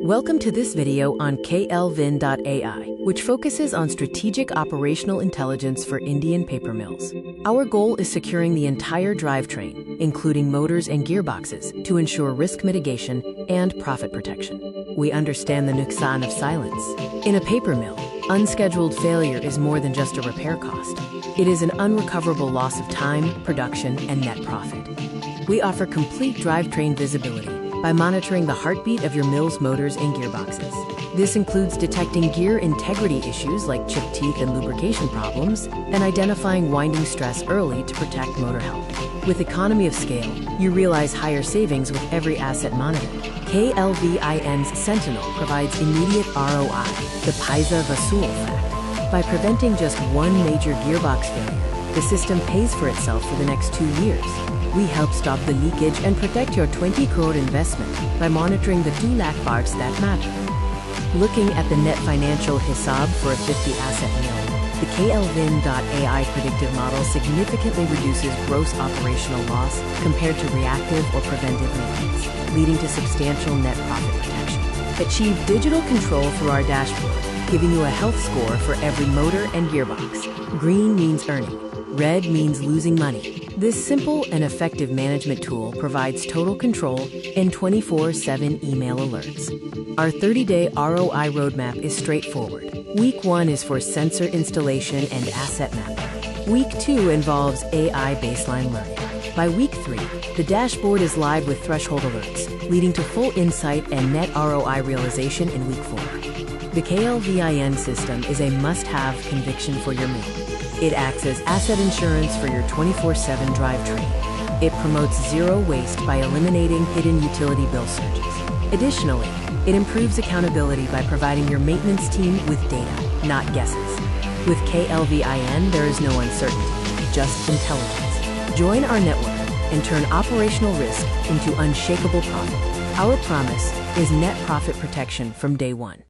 Welcome to this video on KLVIN.ai, which focuses on strategic operational intelligence for Indian paper mills. Our goal is securing the entire drivetrain, including motors and gearboxes, to ensure risk mitigation and profit protection. We understand the nuksan of silence. In a paper mill, unscheduled failure is more than just a repair cost. It is an unrecoverable loss of time, production, and net profit. We offer complete drivetrain visibility by monitoring the heartbeat of your mill's motors and gearboxes. This includes detecting gear integrity issues like chipped teeth and lubrication problems, and identifying winding stress early to protect motor health. With economy of scale, you realize higher savings with every asset monitored. KLVIN's Sentinel provides immediate ROI, the Paisa Vasool effect. By preventing just one major gearbox failure, the system pays for itself for the next 2 years. We help stop the leakage and protect your 20 crore investment by monitoring the 2 lakh parts that matter. Looking at the net financial hisab for a 50-asset mill, the KLVIN.ai predictive model significantly reduces gross operational loss compared to reactive or preventive maintenance, leading to substantial net profit protection. Achieve digital control through our dashboard, giving you a health score for every motor and gearbox. Green means earning, red means losing money. This simple and effective management tool provides total control and 24/7 email alerts. Our 30-day ROI roadmap is straightforward. Week 1 is for sensor installation and asset mapping. Week 2 involves AI baseline learning. By week 3, the dashboard is live with threshold alerts, leading to full insight and net ROI realization in week 4. The KLVIN system is a must-have conviction for your mill. It acts as asset insurance for your 24/7 drivetrain. It promotes zero waste by eliminating hidden utility bill surges. Additionally, it improves accountability by providing your maintenance team with data, not guesses. With KLVIN, there is no uncertainty, just intelligence. Join our network and turn operational risk into unshakable profit. Our promise is net profit protection from day 1.